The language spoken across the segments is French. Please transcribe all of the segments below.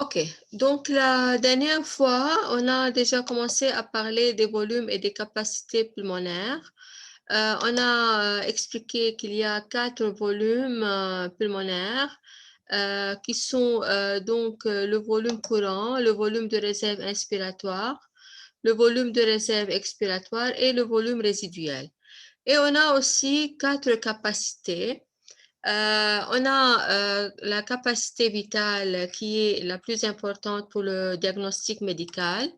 Ok, donc la dernière fois, on a déjà commencé à parler des volumes et des capacités pulmonaires. On a expliqué qu'il y a 4 volumes pulmonaires qui sont donc le volume courant, le volume de réserve inspiratoire, le volume de réserve expiratoire et le volume résiduel. Et on a aussi 4 capacités. On a la capacité vitale qui est la plus importante pour le diagnostic médical,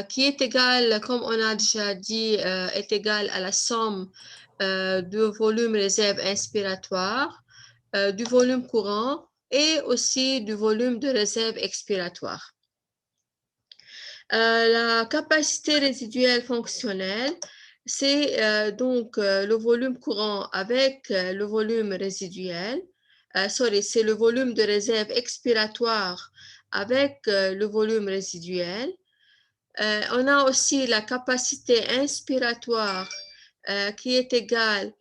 qui est égale, comme on a déjà dit, est égale à la somme du volume réserve inspiratoire, du volume courant et aussi du volume de réserve expiratoire. La capacité résiduelle fonctionnelle, c'est donc le volume courant avec le volume résiduel. C'est le volume de réserve expiratoire avec le volume résiduel. On a aussi la capacité inspiratoire qui est égale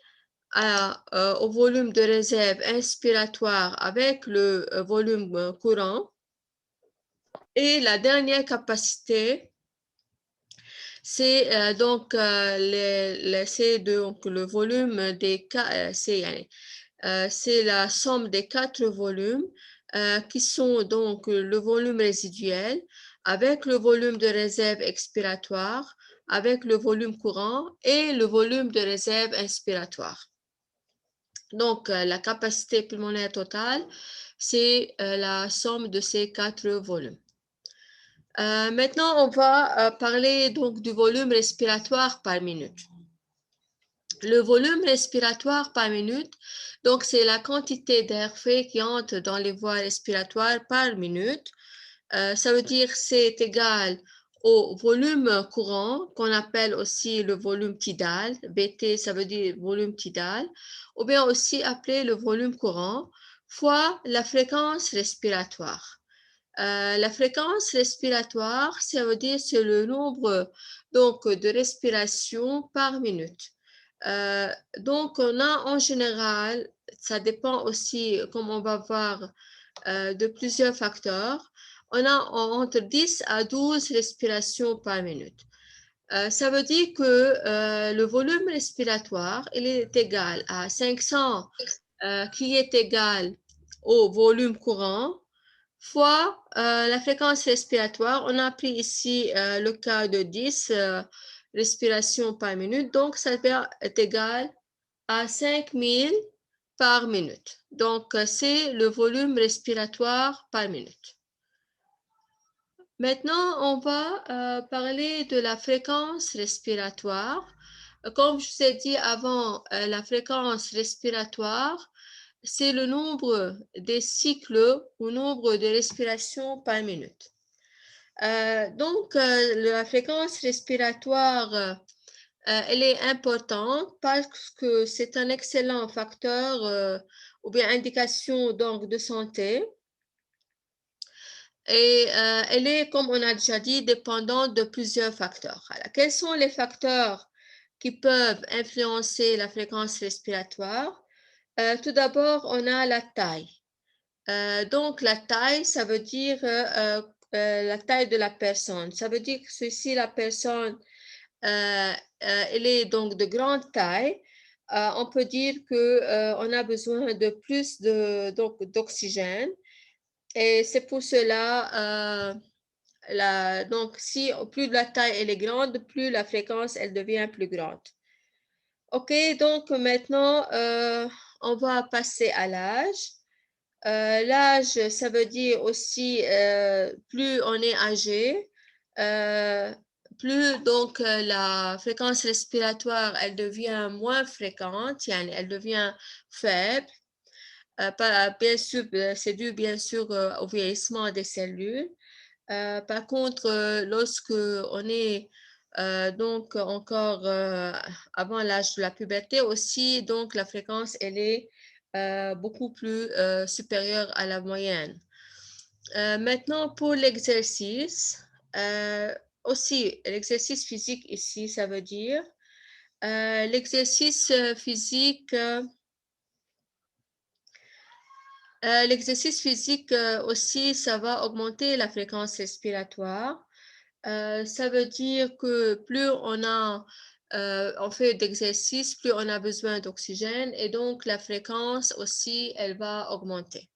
au volume de réserve inspiratoire avec le volume courant. Et la dernière capacité, c'est donc le volume des c'est la somme des 4 volumes qui sont donc le volume résiduel avec le volume de réserve expiratoire, avec le volume courant et le volume de réserve inspiratoire. Donc, la capacité pulmonaire totale, c'est la somme de ces 4 volumes. Maintenant, on va parler donc du volume respiratoire par minute. Le volume respiratoire par minute, donc c'est la quantité d'air frais qui entre dans les voies respiratoires par minute. Ça veut dire c'est égal au volume courant qu'on appelle aussi le volume tidal. BT, ça veut dire volume tidal, ou bien aussi appelé le volume courant fois la fréquence respiratoire. La fréquence respiratoire, ça veut dire c'est le nombre donc, de respirations par minute. Donc, on a en général, ça dépend aussi, comme on va voir, de plusieurs facteurs. On a entre 10 à 12 respirations par minute. Ça veut dire que le volume respiratoire, il est égal à 500, qui est égal au volume courant, fois la fréquence respiratoire. On a pris ici le cas de 10 respirations par minute, donc ça est égal à 5000 par minute. Donc, c'est le volume respiratoire par minute. Maintenant, on va parler de la fréquence respiratoire. Comme je vous ai dit avant, la fréquence respiratoire, c'est le nombre des cycles ou nombre de respirations par minute. Donc, la fréquence respiratoire, elle est importante parce que c'est un excellent facteur ou bien indication donc, de santé. Et elle est, comme on a déjà dit, dépendante de plusieurs facteurs. Alors, quels sont les facteurs qui peuvent influencer la fréquence respiratoire? Tout d'abord, on a la taille. Donc, la taille, ça veut dire la taille de la personne. Ça veut dire que si la personne elle est donc de grande taille, on peut dire qu'on a besoin de plus d'oxygène. Et c'est pour cela, donc si plus la taille elle est grande, plus la fréquence elle devient plus grande. Ok, donc maintenant, on va passer à l'âge. L'âge, ça veut dire aussi plus on est âgé, plus donc la fréquence respiratoire elle devient moins fréquente, elle devient faible. Bien sûr, c'est dû bien sûr au vieillissement des cellules. Par contre, lorsque on est donc encore avant l'âge de la puberté aussi, donc la fréquence elle est beaucoup plus supérieure à la moyenne. Maintenant, pour l'exercice, aussi l'exercice physique ici, ça veut dire l'exercice physique. L'exercice physique aussi, ça va augmenter la fréquence respiratoire. Ça veut dire que plus on fait d'exercice, plus on a besoin d'oxygène et donc la fréquence aussi, elle va augmenter.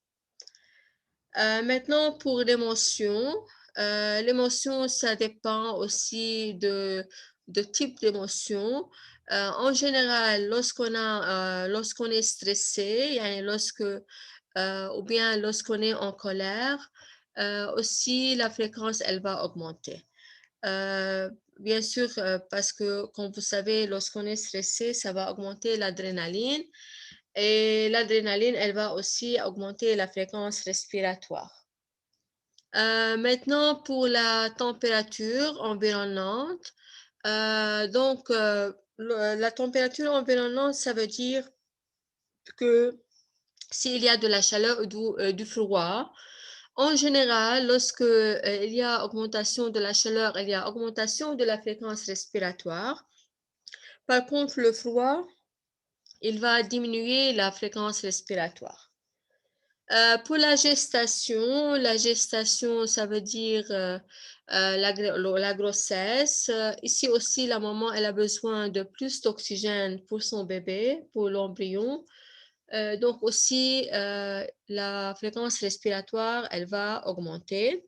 Maintenant, pour l'émotion, ça dépend aussi de type d'émotion. En général, lorsqu'on est stressé, ou bien lorsqu'on est en colère, aussi la fréquence, elle va augmenter. Bien sûr, parce que, comme vous savez, lorsqu'on est stressé, ça va augmenter l'adrénaline. Et l'adrénaline, elle va aussi augmenter la fréquence respiratoire. Maintenant, pour la température environnante, la température environnante, ça veut dire que s'il y a de la chaleur ou du froid, en général, lorsque il y a augmentation de la chaleur, il y a augmentation de la fréquence respiratoire. Par contre, le froid, il va diminuer la fréquence respiratoire. Pour la gestation, ça veut dire la grossesse. Ici aussi, la maman, elle a besoin de plus d'oxygène pour son bébé, pour l'embryon. Donc aussi, la fréquence respiratoire, elle va augmenter.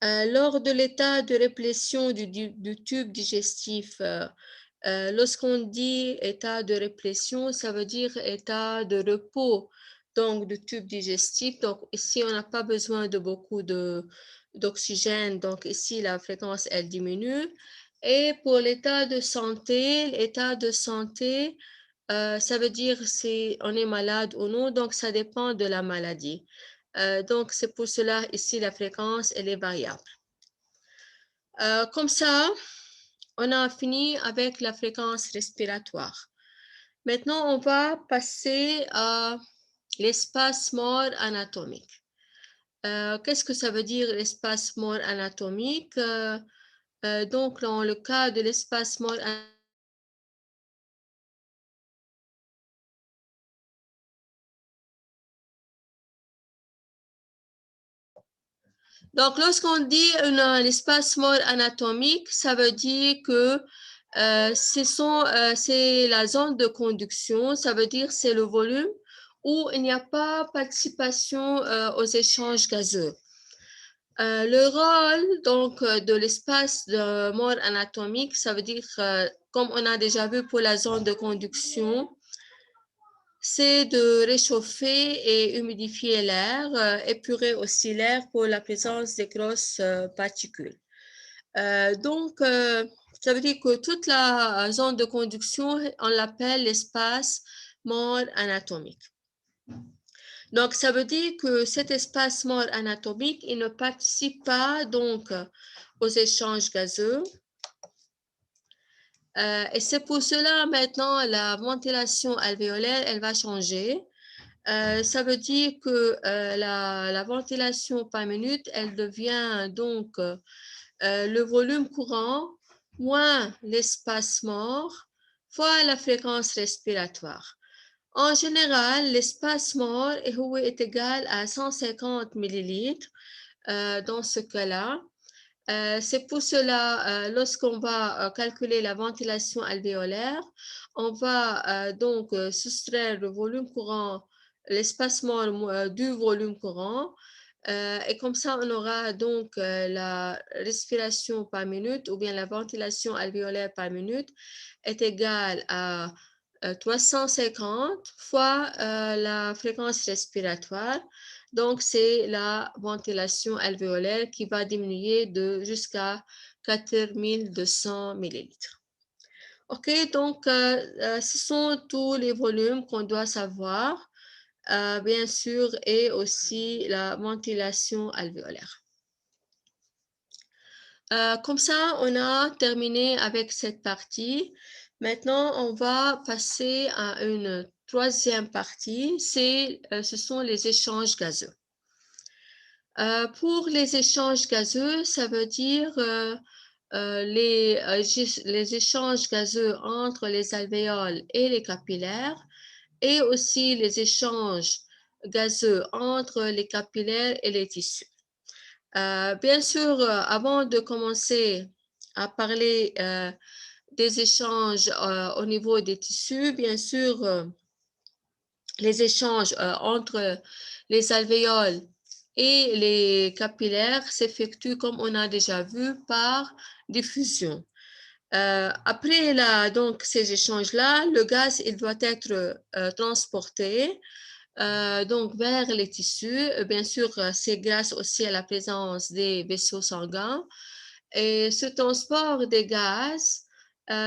Lors de l'état de réplétion du tube digestif, lorsqu'on dit état de réplétion, ça veut dire état de repos donc du tube digestif. Donc ici, on n'a pas besoin de beaucoup d'oxygène. Donc ici, la fréquence, elle diminue. Et pour l'état de santé, ça veut dire si on est malade ou non. Donc ça dépend de la maladie. Donc c'est pour cela ici, la fréquence, elle est variable. Comme ça, on a fini avec la fréquence respiratoire. Maintenant, on va passer à l'espace mort anatomique. Qu'est-ce que ça veut dire l'espace mort anatomique? Donc, dans le cas de l'espace mort anatomique, donc, lorsqu'on dit un espace mort anatomique, ça veut dire que c'est la zone de conduction, ça veut dire c'est le volume où il n'y a pas participation aux échanges gazeux. Le rôle donc de l'espace de mort anatomique, ça veut dire, comme on a déjà vu pour la zone de conduction, c'est de réchauffer et humidifier l'air, épurer aussi l'air pour la présence des grosses particules. Ça veut dire que toute la zone de conduction, on l'appelle l'espace mort anatomique. Donc, ça veut dire que cet espace mort anatomique, il ne participe pas donc aux échanges gazeux. Et c'est pour cela maintenant la ventilation alvéolaire, elle va changer. Ça veut dire que la ventilation par minute, elle devient donc le volume courant moins l'espace mort fois la fréquence respiratoire. En général, l'espace mort est égal à 150 millilitres dans ce cas-là. C'est pour cela, lorsqu'on va calculer la ventilation alvéolaire, on va donc soustraire le volume courant, l'espace mort du volume courant, et comme ça, on aura donc la respiration par minute ou bien la ventilation alvéolaire par minute est égale à 350 fois la fréquence respiratoire. Donc, c'est la ventilation alvéolaire qui va diminuer jusqu'à 4200 millilitres. OK, donc ce sont tous les volumes qu'on doit savoir, bien sûr, et aussi la ventilation alvéolaire. Comme ça, on a terminé avec cette partie. Maintenant, on va passer à une troisième partie, ce sont les échanges gazeux. Pour les échanges gazeux, ça veut dire les échanges gazeux entre les alvéoles et les capillaires et aussi les échanges gazeux entre les capillaires et les tissus. Bien sûr, avant de commencer à parler des échanges au niveau des tissus, bien sûr, les échanges entre les alvéoles et les capillaires s'effectuent, comme on a déjà vu, par diffusion. Après donc, ces échanges-là, le gaz il doit être transporté donc vers les tissus. Bien sûr, c'est grâce aussi à la présence des vaisseaux sanguins. Et ce transport des gaz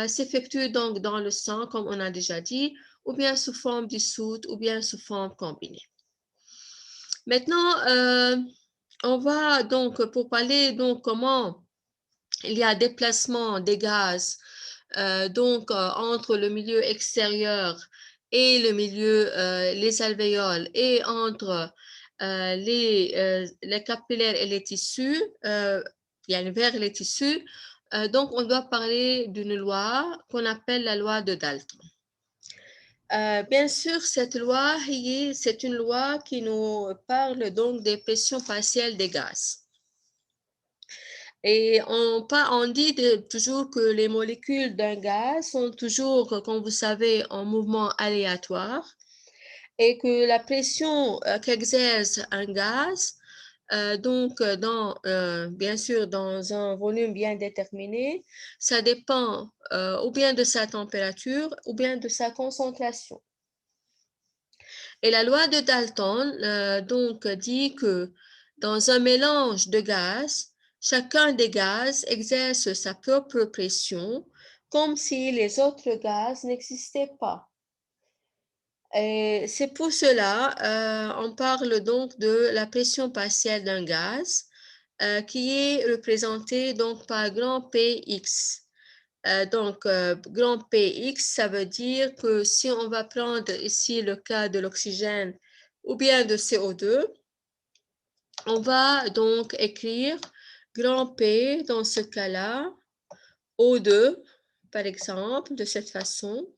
s'effectue donc dans le sang, comme on a déjà dit, ou bien sous forme dissoute, ou bien sous forme combinée. Maintenant, on va donc, pour parler donc comment il y a déplacement des gaz donc entre le milieu extérieur et le milieu, les alvéoles, et entre les capillaires et les tissus, vers les tissus. Donc, on doit parler d'une loi qu'on appelle la loi de Dalton. Bien sûr, cette loi, c'est une loi qui nous parle donc des pressions partielles des gaz. Et on dit toujours que les molécules d'un gaz sont toujours, comme vous savez, en mouvement aléatoire, et que la pression qu'exerce un gaz, donc bien sûr dans un volume bien déterminé, ça dépend ou bien de sa température ou bien de sa concentration. Et la loi de Dalton donc dit que dans un mélange de gaz, chacun des gaz exerce sa propre pression, comme si les autres gaz n'existaient pas. Et c'est pour cela on parle donc de la pression partielle d'un gaz qui est représentée donc par grand Px. Donc, grand Px, ça veut dire que si on va prendre ici le cas de l'oxygène ou bien de CO2, on va donc écrire grand P dans ce cas-là, O2, par exemple, de cette façon.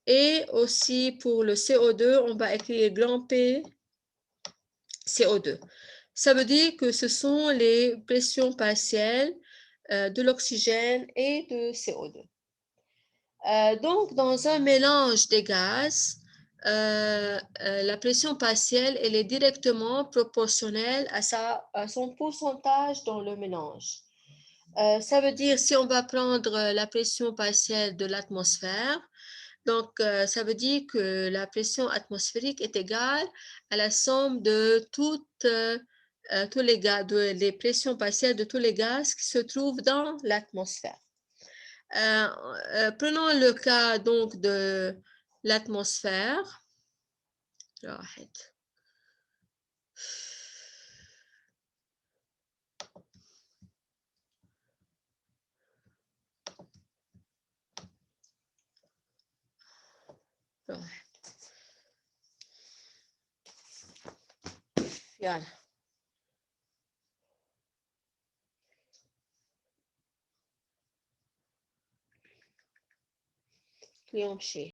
Et aussi pour le CO2, on va écrire grand P CO2. Ça veut dire que ce sont les pressions partielles de l'oxygène et de CO2. Donc, dans un mélange des gaz, la pression partielle elle est directement proportionnelle à son pourcentage dans le mélange. Ça veut dire si on va prendre la pression partielle de l'atmosphère, donc ça veut dire que la pression atmosphérique est égale à la somme de tous les pressions partielles de tous les gaz qui se trouvent dans l'atmosphère. Prenons le cas donc de l'atmosphère. يلا اليوم شيء